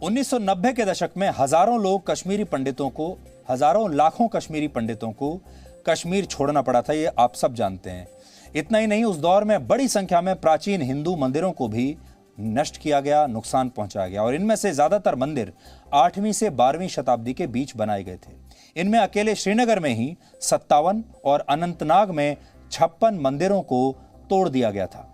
1990 के दशक में हजारों लाखों कश्मीरी पंडितों को कश्मीर छोड़ना पड़ा था, ये आप सब जानते हैं। इतना ही नहीं, उस दौर में बड़ी संख्या में प्राचीन हिंदू मंदिरों को भी नष्ट किया गया, नुकसान पहुंचाया गया और इनमें से ज्यादातर मंदिर 8वीं से 12वीं शताब्दी के बीच बनाए गए थे। इनमें अकेले श्रीनगर में ही 57 और अनंतनाग में 56 मंदिरों को तोड़ दिया गया था।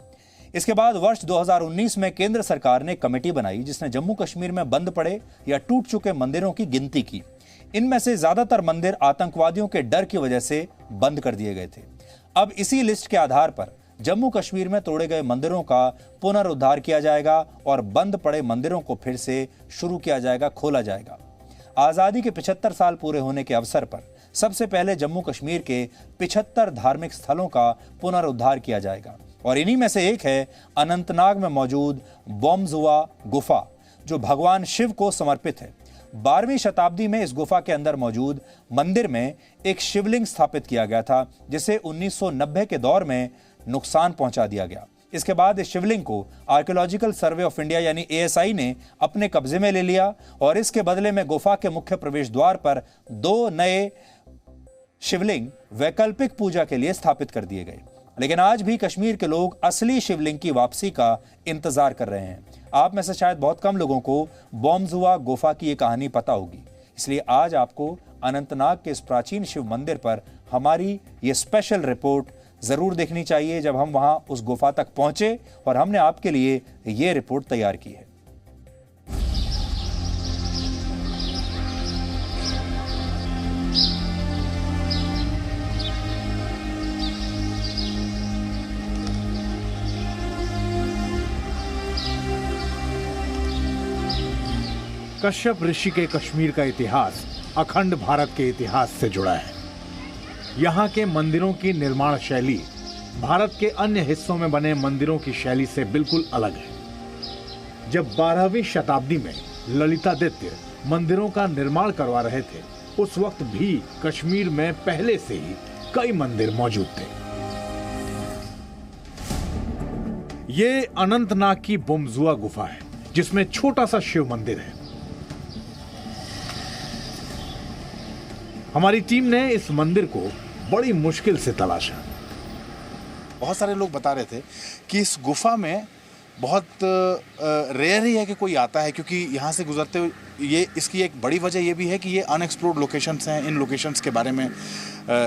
इसके बाद वर्ष 2019 में केंद्र सरकार ने कमेटी बनाई जिसने जम्मू कश्मीर में बंद पड़े या टूट चुके मंदिरों की गिनती की। इनमें से ज्यादातर मंदिर आतंकवादियों के डर की वजह से बंद कर दिए गए थे। अब इसी लिस्ट के आधार पर जम्मू कश्मीर में तोड़े गए मंदिरों का पुनरुद्धार किया जाएगा और बंद पड़े मंदिरों को फिर से शुरू किया जाएगा, खोला जाएगा। आजादी के 75 साल पूरे होने के अवसर पर सबसे पहले जम्मू कश्मीर के 75 धार्मिक स्थलों का पुनरुद्धार किया जाएगा और इन्हीं में से एक है अनंतनाग में मौजूद बोमजुआ गुफा, जो भगवान शिव को समर्पित है। 12वीं शताब्दी में इस गुफा के अंदर मौजूद मंदिर में एक शिवलिंग स्थापित किया गया था जिसे 1990 के दौर में नुकसान पहुंचा दिया गया। इसके बाद इस शिवलिंग को आर्कियोलॉजिकल सर्वे ऑफ इंडिया यानी ASI ने अपने कब्जे में ले लिया और इसके बदले में गुफा के मुख्य प्रवेश द्वार पर 2 नए शिवलिंग वैकल्पिक पूजा के लिए स्थापित कर दिए गए। लेकिन आज भी कश्मीर के लोग असली शिवलिंग की वापसी का इंतजार कर रहे हैं। आप में से शायद बहुत कम लोगों को बोमजुआ गुफा की ये कहानी पता होगी, इसलिए आज आपको अनंतनाग के इस प्राचीन शिव मंदिर पर हमारी ये स्पेशल रिपोर्ट जरूर देखनी चाहिए। जब हम वहां उस गुफा तक पहुंचे और हमने आपके लिए ये रिपोर्ट तैयार की है। कश्यप ऋषि के कश्मीर का इतिहास अखंड भारत के इतिहास से जुड़ा है। यहाँ के मंदिरों की निर्माण शैली भारत के अन्य हिस्सों में बने मंदिरों की शैली से बिल्कुल अलग है। जब 12वीं शताब्दी में ललितादित्य मंदिरों का निर्माण करवा रहे थे, उस वक्त भी कश्मीर में पहले से ही कई मंदिर मौजूद थे। ये अनंतनाग की बोमजुआ गुफा है जिसमें छोटा सा शिव मंदिर है। हमारी टीम ने इस मंदिर को बड़ी मुश्किल से तलाशा। बहुत सारे लोग बता रहे थे कि इस गुफा में बहुत रेयर ही है कि कोई आता है, क्योंकि यहाँ से गुजरते हुए ये इसकी एक बड़ी वजह ये भी है कि ये अनएक्सप्लोर्ड लोकेशंस हैं। इन लोकेशंस के बारे में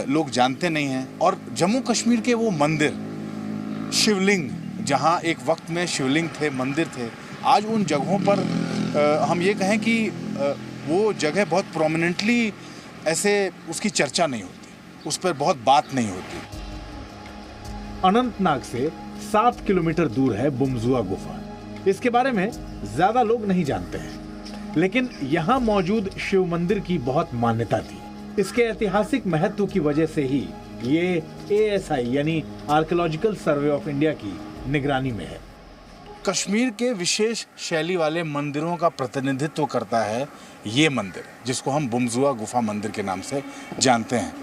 लोग जानते नहीं हैं। और जम्मू कश्मीर के वो मंदिर, शिवलिंग, जहाँ एक वक्त में शिवलिंग थे, मंदिर थे, आज उन जगहों पर हम ये कहें कि वो जगह बहुत प्रोमिनेंटली ऐसे उसकी चर्चा नहीं होती, उस पर बहुत बात नहीं होती। अनंतनाग से 7 किलोमीटर दूर है बोमजुआ गुफा। इसके बारे में ज्यादा लोग नहीं जानते हैं, लेकिन यहाँ मौजूद शिव मंदिर की बहुत मान्यता थी। इसके ऐतिहासिक महत्व की वजह से ही ये ASI यानी आर्कियोलॉजिकल सर्वे ऑफ इंडिया की निगरानी में है। कश्मीर के विशेष शैली वाले मंदिरों का प्रतिनिधित्व करता है ये मंदिर, जिसको हम बोमजुआ गुफा मंदिर के नाम से जानते हैं।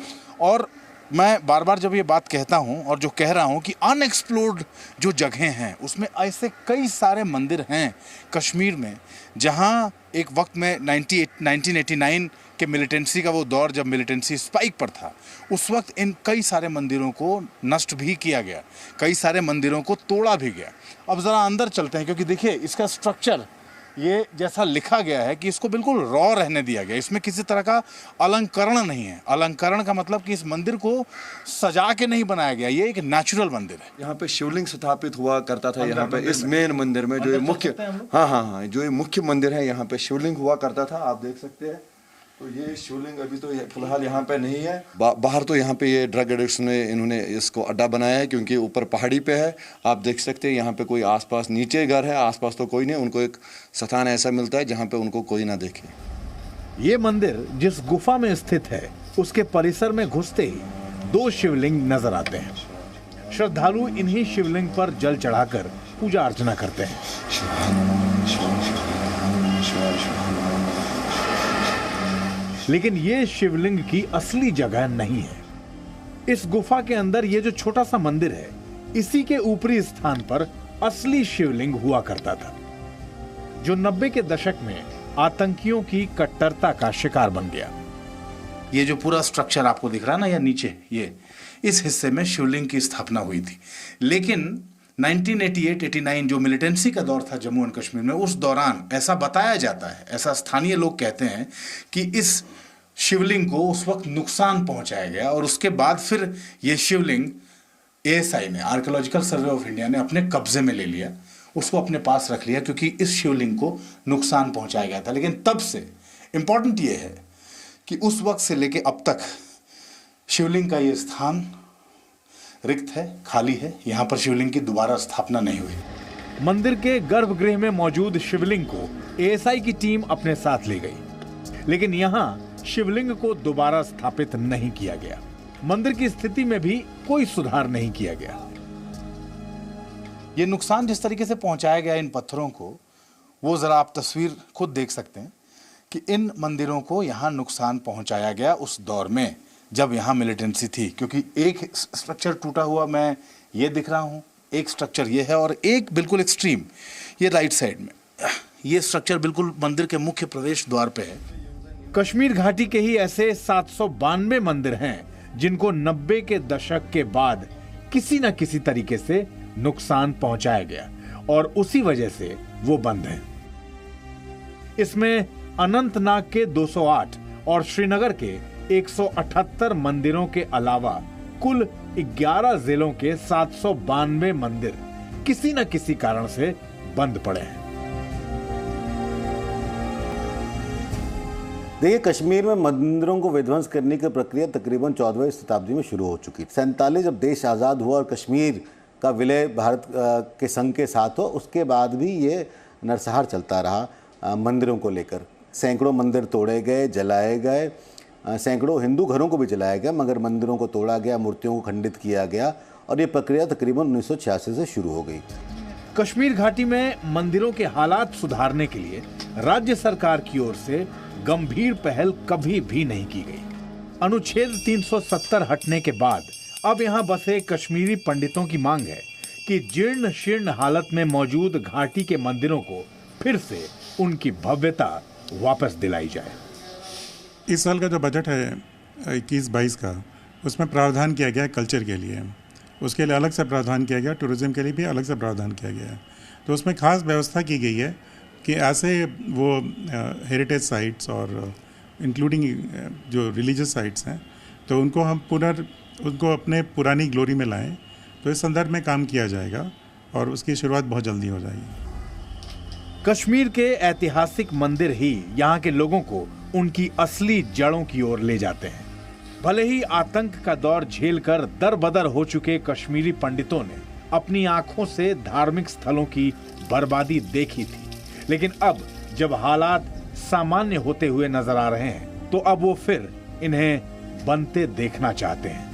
और मैं बार बार जब ये बात कहता हूँ और जो कह रहा हूँ कि अनएक्सप्लोर्ड जो जगहें हैं, उसमें ऐसे कई सारे मंदिर हैं कश्मीर में, जहाँ एक वक्त में 1989 के मिलिटेंसी का वो दौर, जब मिलिटेंसी स्पाइक पर था, उस वक्त इन कई सारे मंदिरों को नष्ट भी किया गया, कई सारे मंदिरों को तोड़ा भी गया। अब ज़रा अंदर चलते हैं, क्योंकि देखिए इसका स्ट्रक्चर ये जैसा लिखा गया है कि इसको बिल्कुल रॉ रहने दिया गया। इसमें किसी तरह का अलंकरण नहीं है। अलंकरण का मतलब कि इस मंदिर को सजा के नहीं बनाया गया, ये एक नेचुरल मंदिर है। यहाँ पे शिवलिंग स्थापित हुआ करता था। यहाँ पे इस मेन मंदिर में जो ये मुख्य हाँ जो ये मुख्य मंदिर है, यहाँ पे शिवलिंग हुआ करता था। आप देख सकते हैं। तो ये शिवलिंग अभी तो फिलहाल यहाँ पे नहीं है। बाहर तो यहाँ पे ये ड्रग एडिक्ट्स ने इन्होंने इसको अड्डा बनाया है, क्योंकि ऊपर पहाड़ी पे है। आप देख सकते हैं यहाँ पे कोई आसपास, नीचे घर है, आसपास तो कोई नहीं। उनको एक स्थान ऐसा मिलता है जहाँ पे उनको कोई ना देखे। ये मंदिर जिस गुफा में स्थित है, उसके परिसर में घुसते ही 2 शिवलिंग नजर आते हैं। श्रद्धालु इन्हीं शिवलिंग पर जल चढ़ाकर पूजा अर्चना करते हैं। लेकिन ये शिवलिंग की असली जगह नहीं है। इस गुफा के अंदर ये जो छोटा सा मंदिर है, इसी के ऊपरी स्थान पर असली शिवलिंग हुआ करता था। जो 90 के दशक में आतंकियों की कट्टरता का शिकार बन गया। ये जो पूरा स्ट्रक्चर आपको दिख रहा है ना, या नीचे ये इस हिस्से में शिवलिंग की स्थापना हुई थी। लेकिन 1988-89 जो मिलिटेंसी का दौर था जम्मू एंड कश्मीर में, उस दौरान ऐसा बताया जाता है, ऐसा स्थानीय लोग कहते हैं कि इस शिवलिंग को उस वक्त नुकसान पहुंचाया गया और उसके बाद फिर ये शिवलिंग ASI ने, आर्कियोलॉजिकल सर्वे ऑफ इंडिया ने अपने कब्जे में ले लिया, उसको अपने पास रख लिया क्योंकि इस शिवलिंग को नुकसान पहुंचाया गया था। लेकिन तब से इंपॉर्टेंट ये है कि उस वक्त से लेके अब तक शिवलिंग का ये स्थान रिक्त है, खाली है। यहाँ पर शिवलिंग की दोबारा स्थापना नहीं हुई। मंदिर के गर्भगृह में मौजूद शिवलिंग को ASI की टीम अपने साथ ले गई, लेकिन यहाँ शिवलिंग को दोबारा स्थापित नहीं किया गया। मंदिर की स्थिति में भी कोई सुधार नहीं किया गया। ये नुकसान जिस तरीके से पहुंचाया गया इन पत्थरों को, वो जरा आप तस्वीर खुद देख सकते हैं कि इन मंदिरों को यहाँ नुकसान पहुंचाया गया उस दौर में जब यहाँ मिलिटेंसी थी। क्योंकि एक स्ट्रक्चर टूटा हुआ मैं ये दिख रहा हूँ, एक स्ट्रक्चर ये है और एक बिल्कुल एक्सट्रीम ये राइट साइड में ये स्ट्रक्चर बिल्कुल मंदिर के मुख्य प्रवेश द्वार पे है। कश्मीर घाटी के ही ऐसे 792 मंदिर हैं जिनको 90 के दशक के बाद किसी न किसी तरीके से नुकसान पहुंचाया गया और उसी वजह से वो बंद हैं। इसमें अनंतनाग के 208 और श्रीनगर के 178 मंदिरों के अलावा कुल 11 जिलों के 792 मंदिर किसी न किसी कारण से बंद पड़े हैं। देखिए, कश्मीर में मंदिरों को विध्वंस करने की प्रक्रिया तकरीबन 14वीं शताब्दी में शुरू हो चुकी। 47 जब देश आज़ाद हुआ और कश्मीर का विलय भारत के संघ के साथ हो, उसके बाद भी ये नरसंहार चलता रहा मंदिरों को लेकर। सैकड़ों मंदिर तोड़े गए, जलाए गए, सैकड़ों हिंदू घरों को भी जलाया गया, मगर मंदिरों को तोड़ा गया, मूर्तियों को खंडित किया गया और ये प्रक्रिया तकरीबन 1986 से शुरू हो गई। कश्मीर घाटी में मंदिरों के हालात सुधारने के लिए राज्य सरकार की ओर से गंभीर पहल कभी भी नहीं की गई। अनुच्छेद 370 हटने के बाद अब यहाँ बसे कश्मीरी पंडितों की मांग है कि जीर्ण शीर्ण हालत में मौजूद घाटी के मंदिरों को फिर से उनकी भव्यता वापस दिलाई जाए। इस साल का जो बजट है 21-22 का, उसमें प्रावधान किया गया है कल्चर के लिए, उसके लिए अलग से प्रावधान किया गया, टूरिज्म के लिए भी अलग से प्रावधान किया गया है। तो उसमें खास व्यवस्था की गई है कि ऐसे वो हेरिटेज साइट्स और इंक्लूडिंग जो रिलीजियस साइट्स हैं, तो उनको हम उनको अपने पुरानी ग्लोरी में लाएं। तो इस संदर्भ में काम किया जाएगा और उसकी शुरुआत बहुत जल्दी हो जाएगी। कश्मीर के ऐतिहासिक मंदिर ही यहाँ के लोगों को उनकी असली जड़ों की ओर ले जाते हैं। भले ही आतंक का दौर झेलकर दरबदर हो चुके कश्मीरी पंडितों ने अपनी आंखों से धार्मिक स्थलों की बर्बादी देखी थी, लेकिन अब जब हालात सामान्य होते हुए नजर आ रहे हैं तो अब वो फिर इन्हें बनते देखना चाहते हैं।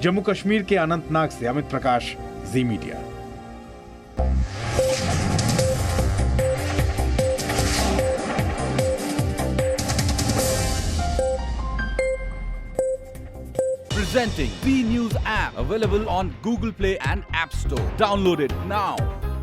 जम्मू कश्मीर के अनंतनाग से अमित प्रकाश, जी media. Presenting B News app, available on Google Play and App Store. Download it now.